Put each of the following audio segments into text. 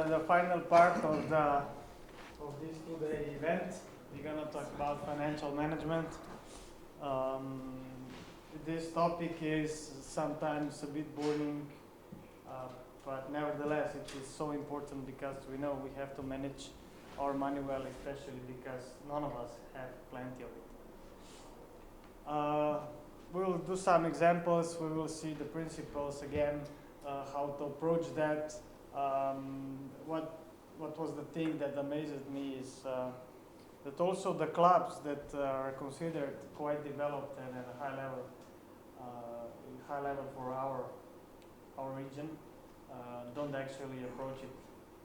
the final part of this two-day event. We're gonna talk about financial management. This topic is sometimes a bit boring, but nevertheless it is so important because we know we have to manage our money well, especially because none of us have plenty of it. We will do some examples. We will see the principles again, how to approach that. What was the thing that amazed me is that also the clubs that are considered quite developed and at a high level for our region don't actually approach it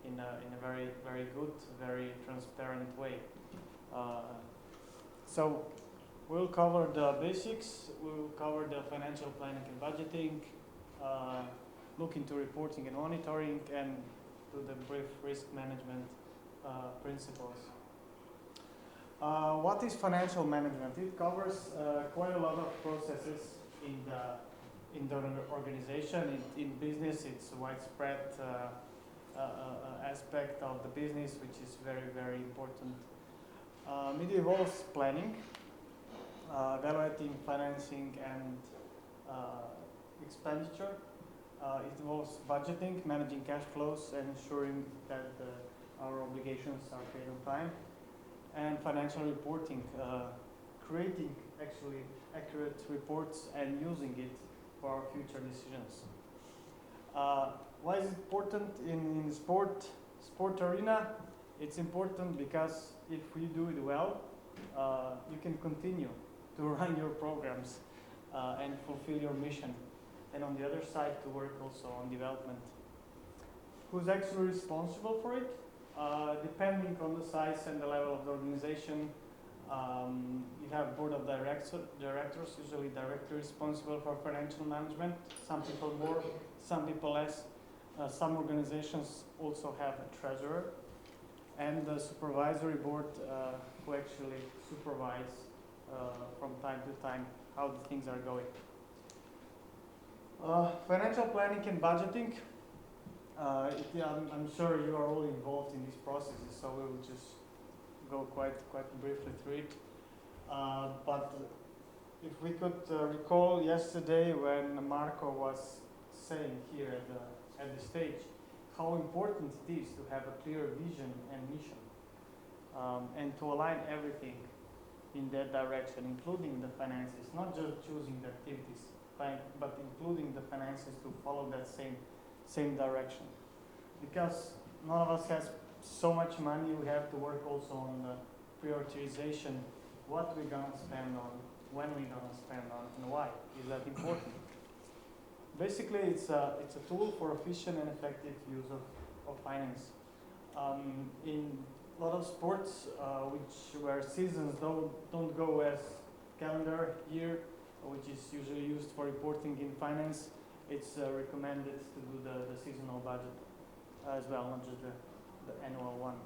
in a very, very good, very transparent way. So we'll cover the basics. We'll cover the financial planning and budgeting, look into reporting and monitoring, and do the brief risk management principles. What is financial management? It covers quite a lot of processes in the organization. In business, it's a widespread aspect of the business, which is very, very important. It involves planning, evaluating financing and expenditure. It involves budgeting, managing cash flows, and ensuring that our obligations are paid on time. And financial reporting, creating actually accurate reports and using it for our future decisions. Why is it important in sport arena? It's important because if we do it well, you can continue to run your programs and fulfill your mission. And on the other side, to work also on development. Who's actually responsible for it? Depending on the size and the level of the organization, you have board of directors, usually directly responsible for financial management. Some people more, some people less. Some organizations also have a treasurer and the supervisory board who actually supervise from time to time how the things are going. Financial planning and budgeting. I'm sure you are all involved in these processes, so we will just go quite briefly through it. But if we could recall yesterday when Marco was saying here at the stage how important it is to have a clear vision and mission, and to align everything in that direction, including the finances, not just choosing the activities, but including the finances to follow that same direction. Because none of us has so much money, we have to work also on the prioritization, what we're going to spend on, when we're going to spend on, and why. Is that important? Basically, it's a tool for efficient and effective use of finance. In a lot of sports, where seasons don't go as calendar year, which is usually used for reporting in finance, it's recommended to do the seasonal budget as well, not just the annual one.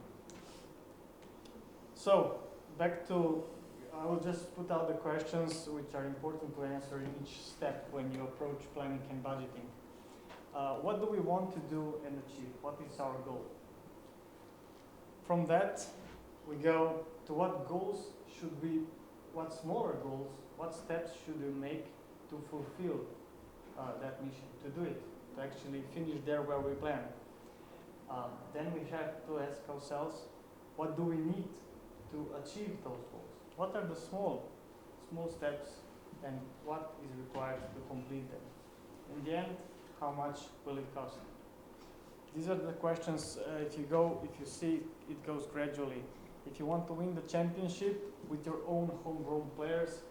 So, back to, I will just put out the questions which are important to answer in each step when you approach planning and budgeting. What do we want to do and achieve? What is our goal? From that, we go to what goals should we, what smaller goals, what steps should we make to fulfill that mission, to do it, to actually finish there where we plan. Then we have to ask ourselves, what do we need to achieve those goals? What are the small steps and what is required to complete them? In the end, how much will it cost? These are the questions. If you see, it goes gradually. If you want to win the championship with your own homegrown players,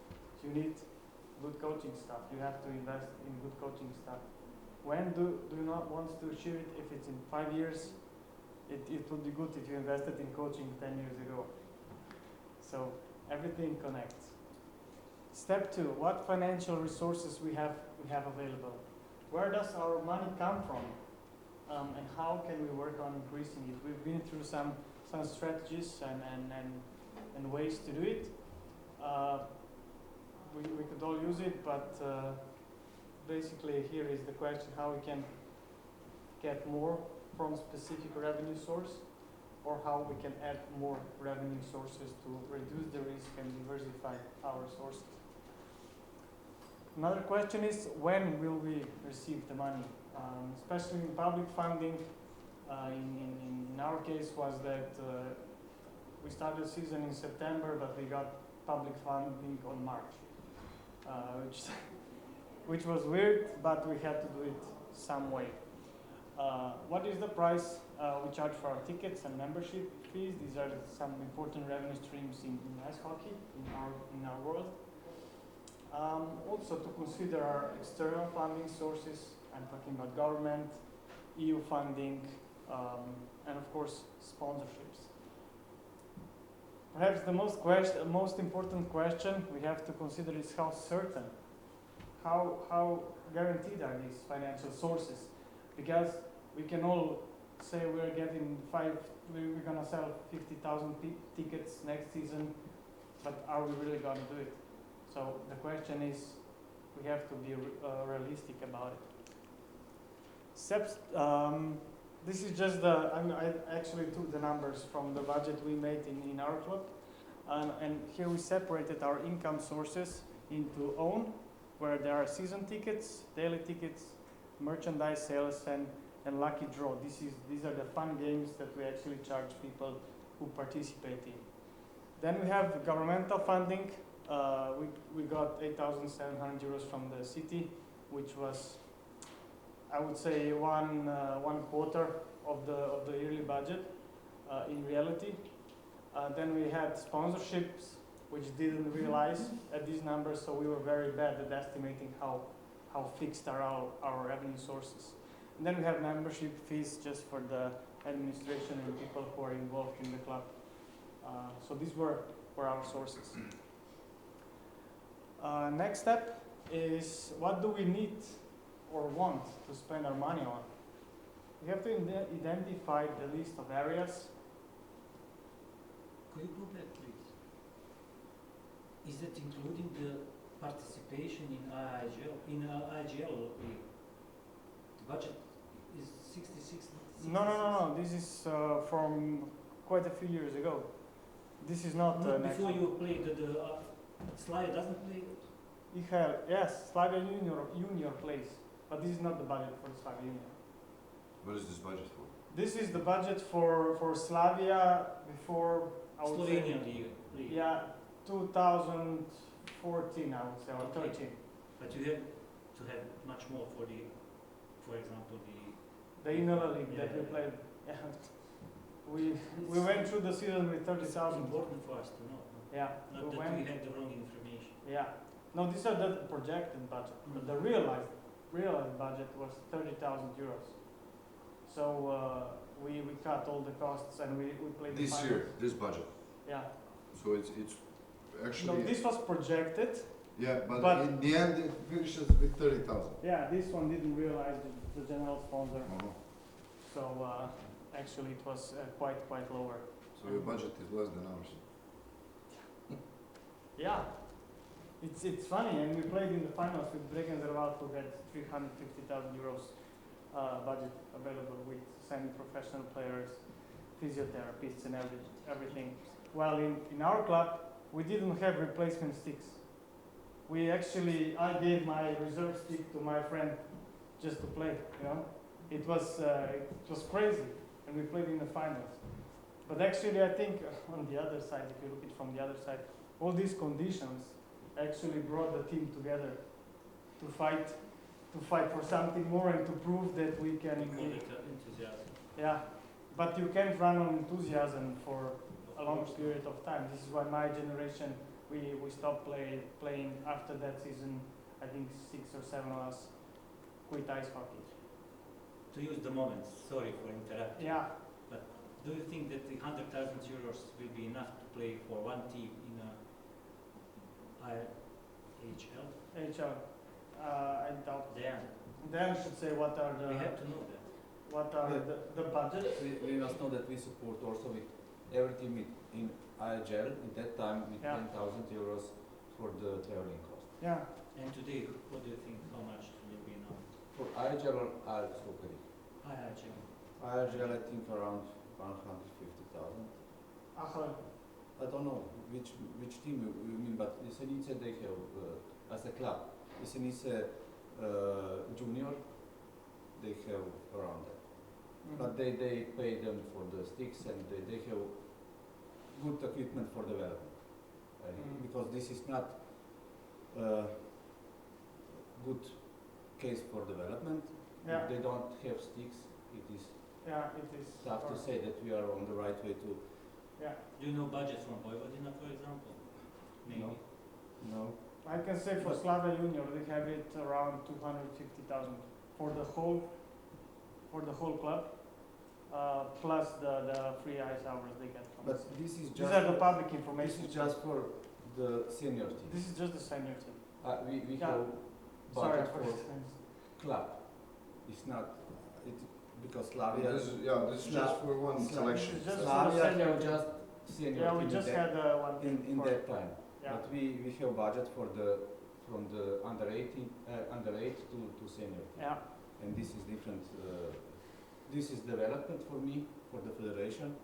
you need good coaching staff. You have to invest in good coaching staff. When do you not want to achieve it? If it's in 5 years, it would be good if you invested in coaching 10 years ago. So everything connects. Step 2, what financial resources we have available? Where does our money come from? And how can we work on increasing it? We've been through some strategies and ways to do it. We could all use it, but basically here is the question: how we can get more from specific revenue source, or how we can add more revenue sources to reduce the risk and diversify our sources. Another question is, when will we receive the money? Especially in public funding, in our case was that we started the season in September, but we got public funding on March, which was weird, but we had to do it some way. What is the price we charge for our tickets and membership fees? These are some important revenue streams in ice hockey in our world. Also to consider our external funding sources. I'm talking about government, EU funding, and of course sponsorships. Perhaps the most important question we have to consider is how certain, how guaranteed are these financial sources? Because we can all say we're gonna sell 50,000 tickets next season, but are we really gonna do it? So the question is, we have to be realistic about it. This is just I actually took the numbers from the budget we made in our club, and here we separated our income sources into own, where there are season tickets, daily tickets, merchandise sales, and lucky draw. These are the fun games that we actually charge people who participate in. Then we have governmental funding. We got 8,700 euros from the city, which was, I would say, one quarter of the yearly budget in reality. Then we had sponsorships, which didn't realize at these numbers, so we were very bad at estimating how fixed are our revenue sources. And then we have membership fees just for the administration and people who are involved in the club. So these were our sources. Next step is, what do we need or want to spend our money on? We have to identify the list of areas. Could you go back, please? Is that including the participation in IGL? In IGL, the budget is 66. No. This is from quite a few years ago. This is not. Before you played the Slavia doesn't play. Yes, Slavia Junior plays, but this is not the budget for Slavia Junior. What is this budget for? This is the budget for Slavia before, I would Slovenia say, league. yeah, 2014, I would say, or 13. But you have to have much more for example, the Inner League that we played. Yeah. We went through the season with 30,000. It's important for us to know. Yeah. Not that we have the wrong information. Yeah. No, these are the projected budget, but the realized budget was 30,000 euros. So we cut all the costs and we played this the year, this budget. Yeah. So it's actually. No, this was projected. Yeah, but in the end it finishes with 30,000. Yeah, this one didn't realize the general sponsor. Uh-huh. So actually it was quite lower. So your budget is less than ours. Yeah. It's funny, and we played in the finals with Bregenzer who had 350,000 euros budget available with semi-professional players, physiotherapists, and everything. While in our club, we didn't have replacement sticks. I gave my reserve stick to my friend just to play. It was crazy, and we played in the finals. But actually, I think on the other side, if you look at it from the other side, all these conditions actually brought the team together to fight for something more and to prove that we can. Enthusiasm. Yeah, but you can't run on enthusiasm for a long period of time. This is why my generation, we stopped playing after that season. I think 6 or 7 of us quit ice hockey. To use the moments, sorry for interrupting. Yeah. But do you think that the 100,000 euros will be enough to play for one team in a IHL? HL. I doubt. Dan should say what are the. We have to know that. What are the budget? We must know that we support also with every team in IHL in that time with 10,000 euros for the traveling cost. Yeah. And today, what do you think? How much will be now? For IHL or IHL? IHL. IRGL, I think around 150,000. Aha. I don't know which team you mean, but Jesenice they have as a club. Jesenice junior, they have around that. But they pay them for the sticks and they have good equipment for development. Because this is not good case for development. Yeah. If they don't have sticks, it is Yeah, it is. tough to say that we are on the right way to. Yeah. Do you know budget from Vojvodina, for example? Maybe. No. I can say for Slavia Junior, they have it around 250,000 for the whole club, plus the free ice hours they get from But us. this is These just are the public this information. is just for the senior team. This is just the senior team. We Yeah. have Sorry budget for for this. club. It's not it because Slavia. This is just for one selection. This is just Slavia senior have team. just senior Yeah, we team just in had one that, in for- that time. Yeah. But we have budget for the from the under 18 under 8 to senior team. Yeah. And this is different. This is development for me for the federation.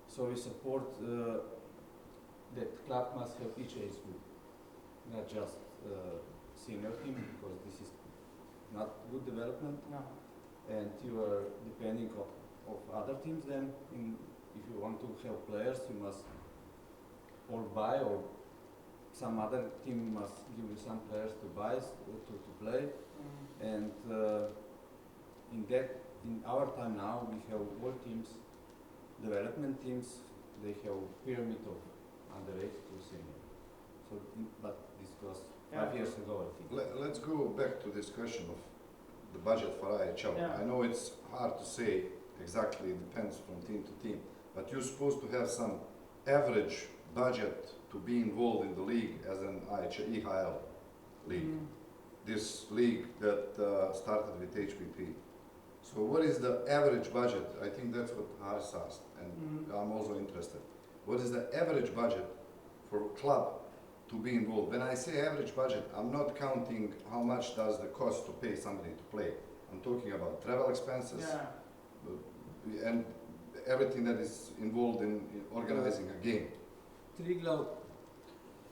So we support that club must have each age group, not just senior team because this is not good development. No. And you are depending of other teams. Then, if you want to have players, you must or buy or some other team must give you some players to buy to play. And in our time now, we have all teams, development teams. They have pyramid of under 8 to senior. So, but this was 5 years ago, I think. Let's go back to this question of the budget for IHL. Yeah. I know it's hard to say exactly, it depends from team to team, but you're supposed to have some average budget to be involved in the league as an EHL league. This league that started with HPP. So what is the average budget? I think that's what Haris asked, and I'm also interested. What is the average budget for a club to be involved? When I say average budget, I'm not counting how much does the cost to pay somebody to play. I'm talking about travel expenses and everything that is involved in organizing a game. Triglav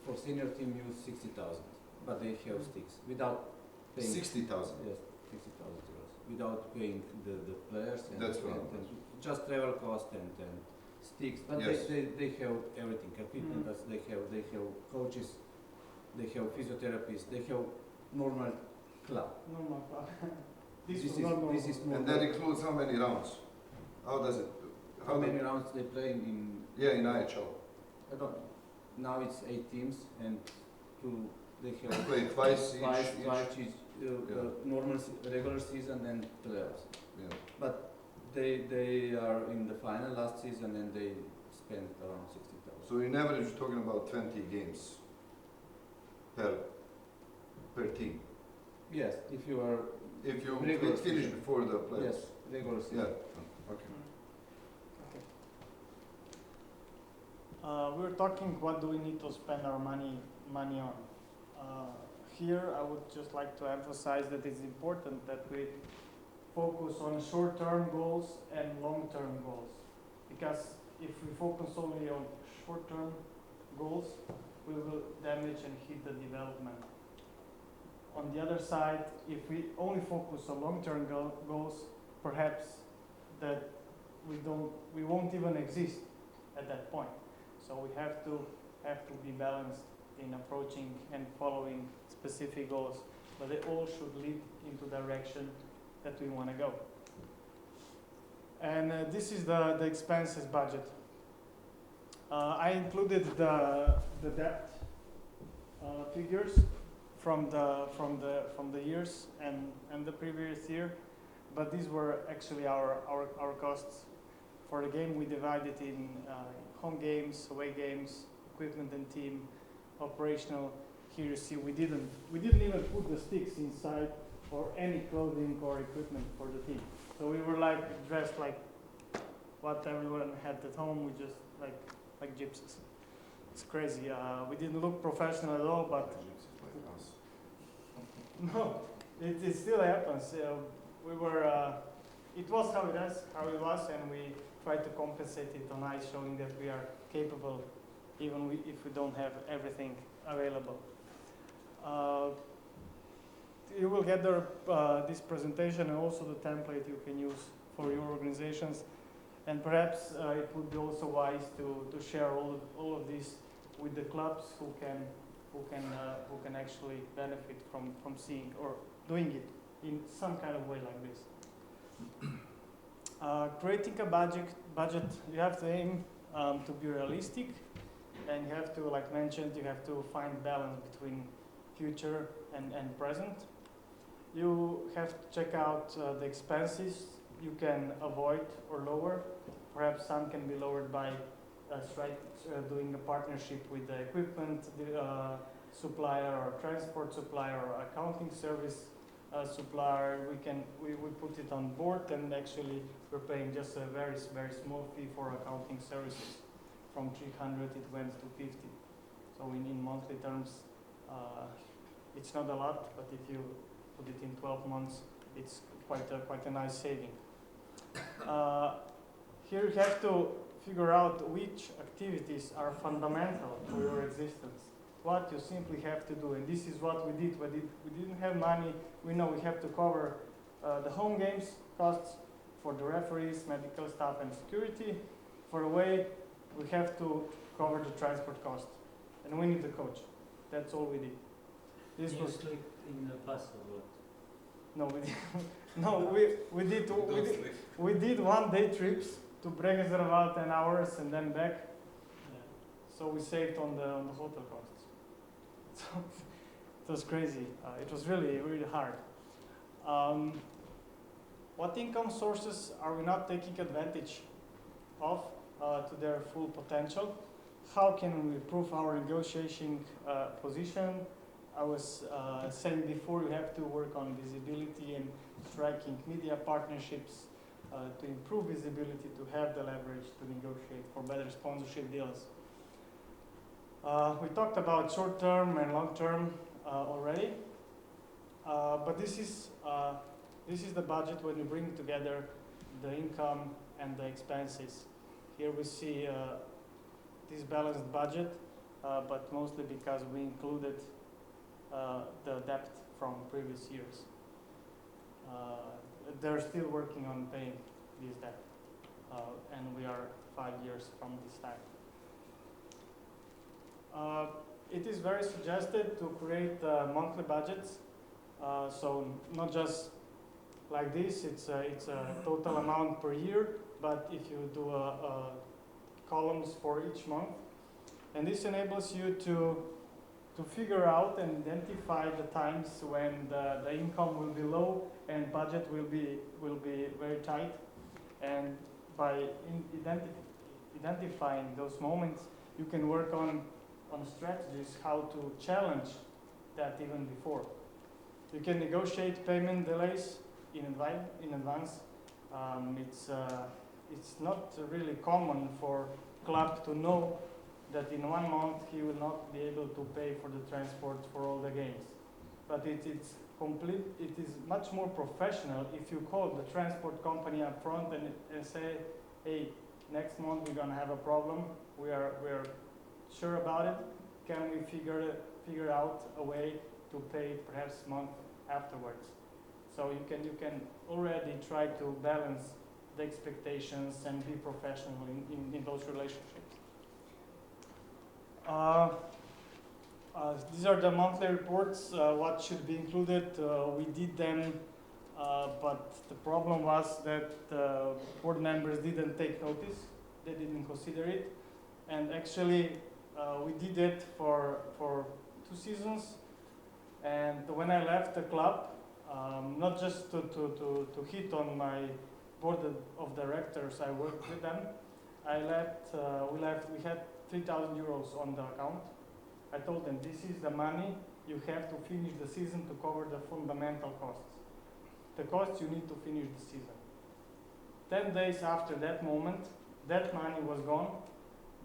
for senior team use 60,000, but they have sticks without paying 60,000. Yes, 60,000 euros without paying the players and, That's and, right. and just travel cost and sticks. But Yes. they have everything, equipment. They have coaches, they have physiotherapists, they have normal club. Normal club. This was is not normal. this is normal. And that includes how many rounds? How does it? How many rounds they play in? Yeah, in IHL. I don't. Now it's 8 teams and they have Play twice each. twice each Yeah. normal regular season and playoffs. Yeah. But they are in the final last season and they spent around 60,000. So in average, you're talking about 20 games per team. Yes, if you are If you Regular finish season. before the playoffs. yes regular season. Yeah. Okay. We were talking what do we need to spend our money on. Here I would just like to emphasize that it's important that we focus on short-term goals and long-term goals, because if we focus only on short-term goals, we will damage and hit the development. On the other side, if we only focus on long-term goals, perhaps that we won't even exist at that point. So we have to be balanced in approaching and following specific goals, but they all should lead into direction that we want to go. And this is the expenses budget. I included the debt figures from the years and the previous year, but these were actually our costs for the game. We divided in home games, away games, equipment and team, operational. Here you see we didn't even put the sticks inside or any clothing or equipment for the team. So we were like dressed like what everyone had at home. We just like gypsies. It's crazy. We didn't look professional at all, but no, it still happens. We were it was how it was, and we try to compensate it on ice, showing that we are capable, even if we don't have everything available. You will get this presentation and also the template you can use for your organizations, and perhaps it would be also wise to share all of this with the clubs who can actually benefit from seeing or doing it in some kind of way like this. Creating a budget, you have to aim to be realistic, and you have to, like mentioned, you have to find balance between future and present. You have to check out the expenses you can avoid or lower. Perhaps some can be lowered by doing a partnership with the equipment supplier or transport supplier or accounting service supplier. We put it on board, and actually we're paying just a very small fee for accounting services. From 300 it went to 50. So in monthly terms, it's not a lot, but if you put it in 12 months, it's quite a nice saving. Here you have to figure out which activities are fundamental for your existence. What you simply have to do, and this is what we did. We didn't have money. We know we have to cover the home games costs for the referees, medical staff, and security. For away, we have to cover the transport cost, and we need the coach. That's all we did. This You was sleep in the bus or what? no, we did, no, we did 1 day trips to Bregenzer 10 hours and then back. Yeah. So we saved on the hotel costs. So it was crazy. It was really hard. What income sources are we not taking advantage of to their full potential? How can we improve our negotiating position? I was saying before, you have to work on visibility and striking media partnerships to improve visibility, to have the leverage to negotiate for better sponsorship deals. We talked about short-term and long-term already, but this is the budget when you bring together the income and the expenses. Here we see this balanced budget, but mostly because we included the debt from previous years. They're still working on paying this debt, and we are 5 years from this time. It is very suggested to create monthly budgets, so not just like this, it's a total amount per year, but if you do columns for each month, and this enables you to figure out and identify the times when the income will be low and budget will be very tight, and by identifying those moments, you can work on strategies how to challenge that even before. You can negotiate payment delays in advance. It's not really common for club to know that in 1 month he will not be able to pay for the transport for all the games. But it is much more professional if you call the transport company up front and say, hey, next month we're gonna have a problem. We are sure about it. Can we figure out a way to pay perhaps month afterwards? So you can already try to balance the expectations and be professional in those relationships. These are the monthly reports, what should be included. We did them, but the problem was that board members didn't take notice. They didn't consider it. And actually, we did it for 2 seasons. And when I left the club, not just to hit on my board of directors, I worked with them. We had 3,000 euros on the account. I told them, this is the money you have to finish the season to cover the fundamental costs. The costs you need to finish the season. 10 days after that moment, that money was gone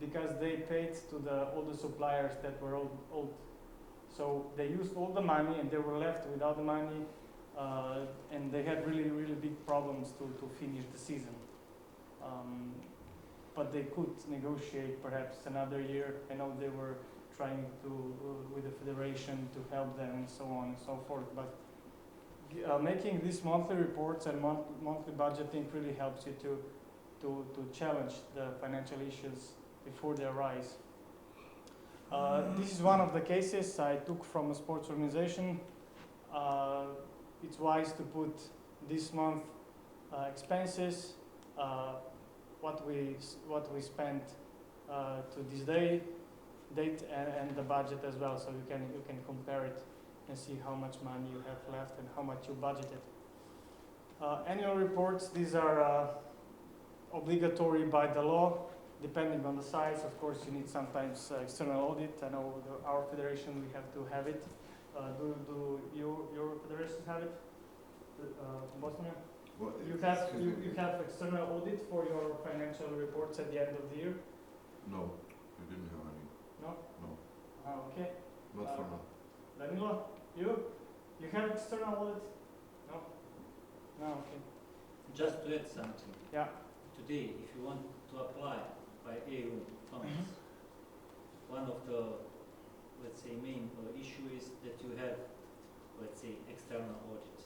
because they paid to all the suppliers that were owed. So they used all the money and they were left without the money. and they had really big problems to finish the season. But they could negotiate perhaps another year. I know they were trying to with the federation to help them and so on and so forth. But making these monthly reports and monthly budgeting really helps you to challenge the financial issues before they arise. This is one of the cases I took from a sports organization. It's wise to put this month expenses, what we spent to this date, and the budget as well, so you can compare it and see how much money you have left and how much you budgeted. Annual reports, these are obligatory by the law, depending on the size. Of course, you need sometimes external audit. I know our federation, we have to have it. Do your federation have it? Bosnia? What- You have excuse me. you have external audit for your financial reports at the end of the year? No, we didn't have any. No? No, Okay. not for now. Danilo, you have external audit? No? No, okay. Just to add something. Yeah. Today, if you want to apply by EU funds, one of the, let's say, main issue is that you have, let's say, external audit,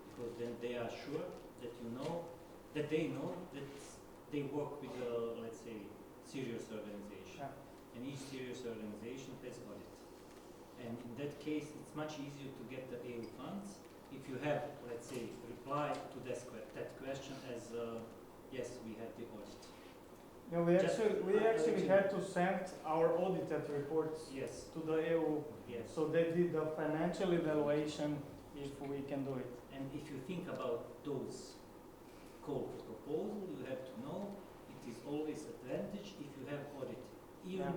because then they are sure that you know, that they know that they work with a, let's say, serious organization. Yeah. And each serious organization has audit. And in that case, it's much easier to get the EU funds if you have, let's say, reply to that question as, yes, we have the audit. No, we Just- actually had to send our audited reports Yes, to the EU, yes. so they did the financial evaluation if we can do it. And if you think about those call for proposal, you have to know it is always advantage if you have audit. Even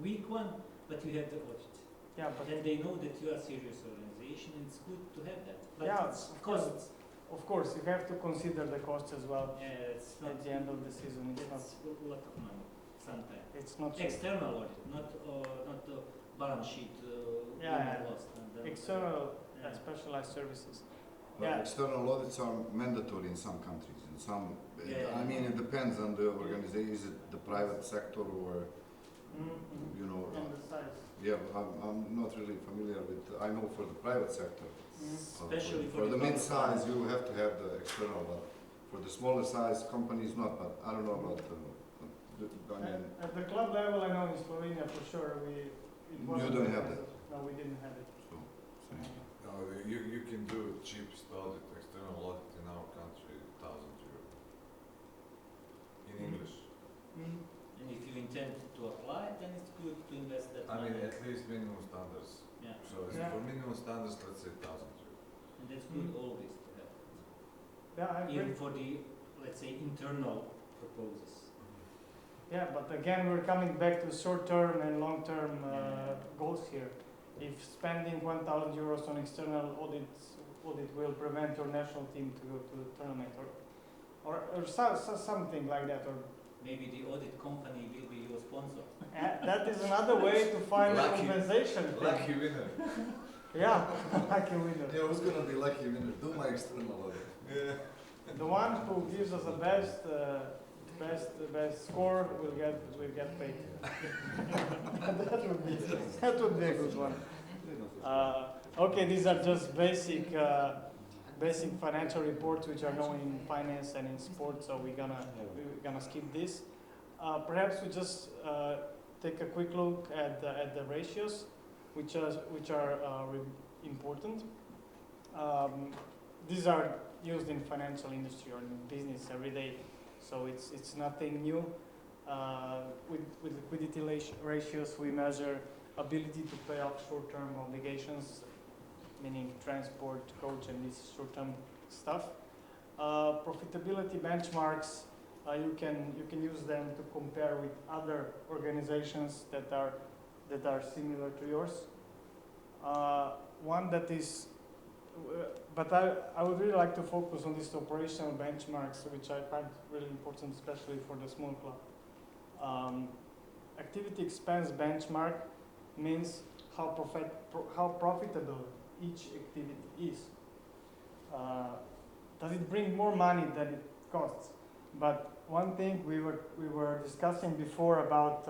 weak one, but you have the audit. Yeah, but Then they know that you are a serious organization and it's good to have that. But Yeah, it's of course. costs. of course you have to consider the cost as well It's not, at the end of the season. it's a lot of money sometimes. It's not cheap. External audit, not the balance sheet, Yeah, gain and yeah. loss. And then- External Yeah. and specialized services. But Yeah. external audits are mandatory in some countries. In some, Yeah. I mean, it depends on the organization. Is it the private sector or, you know? And the size. Yeah, I'm not really familiar with. I know for the private sector. Especially For the public mid-size, you have to have the external, but for the smaller size companies, not. But I don't know about. I mean, At the club level, I know in Slovenia for sure, it You wasn't don't have expensive. No, we didn't have it. so. No, you can do cheapest audit, external audit in our country, €1,000 in English. And if you intend to apply, then it's good to invest that I mean, money. at least minimum standards. Yeah, So Yeah. for minimum standards, let's say €1,000. and that's good Mm. always to have. Yeah, I Even agree. for the, let's say, internal proposals. Yeah, but again, we're coming back to short-term and long-term goals here. If spending €1,000 on external audit will prevent your national team to go to the tournament, or something like that, or Maybe the audit company will be your sponsor. that is another way to find Lucky. compensation. thing. Lucky winner. Yeah, lucky winner. Yeah, who's gonna be lucky winner? Do my external audit. Yeah. The one who gives us the best score will get paid. that would be a good one. Okay, these are just basic financial reports which are known in finance and in sports, so we're gonna skip this. Perhaps we just take a quick look at the ratios, which are important. These are used in financial industry or in business every day, so it's nothing new. With liquidity ratios, we measure ability to pay off short-term obligations, meaning transport, coach, and this short-term stuff. Profitability benchmarks, you can use them to compare with other organizations that are similar to yours. One that is, but I would really like to focus on these operational benchmarks, which I find really important, especially for the small club. Activity expense benchmark means how profitable each activity is. does it bring more money than it costs? But one thing we were discussing before about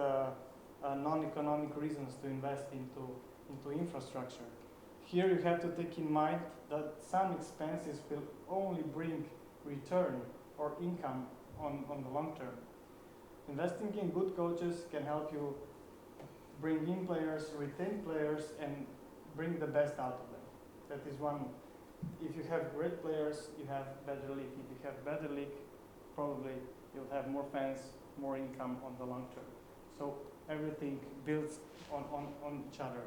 non-economic reasons to invest into infrastructure. Here you have to take in mind that some expenses will only bring return or income on the long term. Investing in good coaches can help you bring in players, retain players, and bring the best out of them. That is one. If you have great players, you have better league. If you have better league, probably you'll have more fans, more income on the long term. So everything builds on each other.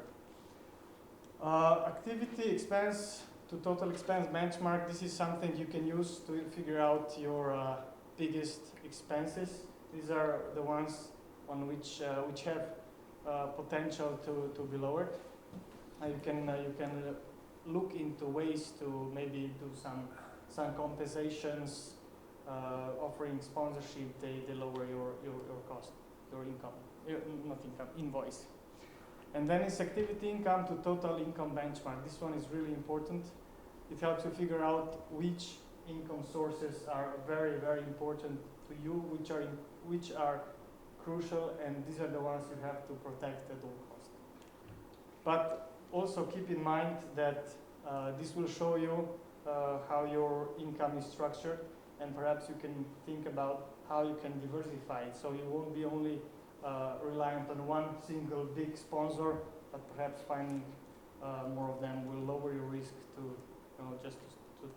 Activity expense to total expense benchmark. This is something you can use to figure out your biggest expenses. These are the ones on which have potential to be lowered. You can look into ways to maybe do some compensations, offering sponsorship. They lower your cost, your income, not income, invoice. And then it's activity income to total income benchmark. This one is really important. It helps you figure out which income sources are very, very important to you, which are crucial, and these are the ones you have to protect at all costs. But also keep in mind that this will show you how your income is structured, and perhaps you can think about how you can diversify it, so you won't be only reliant on one single big sponsor, but perhaps finding more of them will lower your risk to just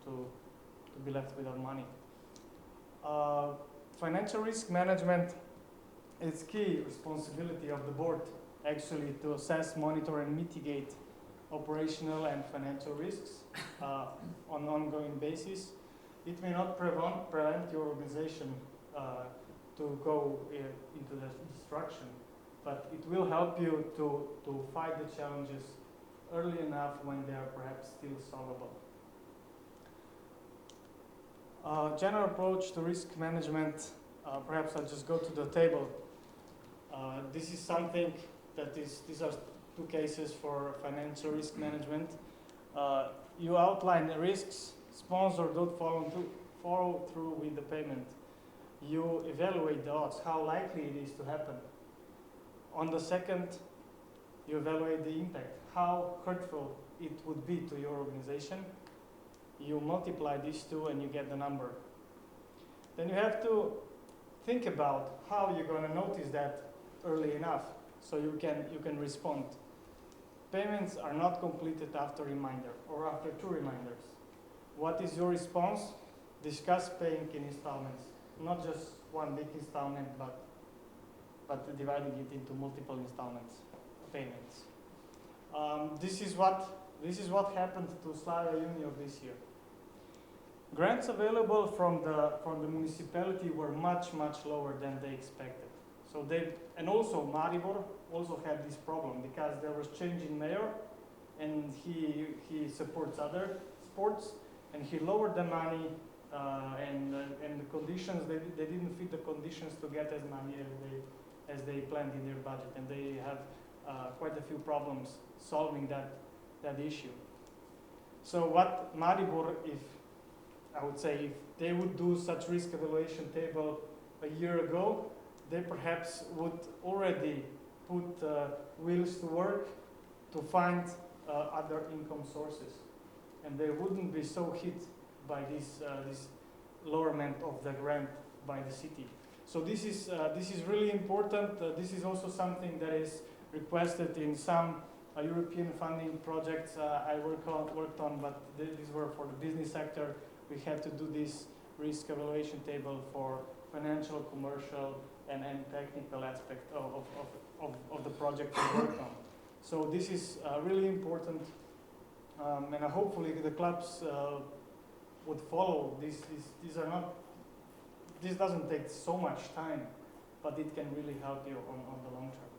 to be left without money. Financial risk management is key responsibility of the board actually to assess, monitor, and mitigate operational and financial risks on an ongoing basis. It may not prevent your organization to go into the destruction, but it will help you to fight the challenges early enough when they are perhaps still solvable. General approach to risk management, perhaps I'll just go to the table. This is something these are two cases for financial risk management. You outline the risks, sponsor don't follow through with the payment. You evaluate the odds, how likely it is to happen. On the second, you evaluate the impact, how hurtful it would be to your organization. You multiply these two and you get the number. Then you have to think about how you're going to notice that early enough so you can respond. Payments are not completed after reminder or after 2 reminders. What is your response? Discuss paying in installments, not just one big installment, but dividing it into multiple installments, payments. This is what happened to Slavia Union this year. Grants available from the municipality were much lower than they expected. So and also Maribor also had this problem because there was change in mayor, and he supports other sports, and he lowered the money and the conditions. They didn't fit the conditions to get as money as they planned in their budget, and they have quite a few problems solving that issue. So what Maribor, if they would do such risk evaluation table a year ago, they perhaps would already put wheels to work to find other income sources, and they wouldn't be so hit by this lowerment of the grant by the city. So this is really important. This is also something that is requested in some European funding projects I worked on, but these were for the business sector. We had to do this risk evaluation table for financial, commercial, and technical aspect of the project we worked on. So this is really important, and hopefully the clubs would follow. This doesn't take so much time, but it can really help you on the long term.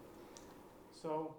So.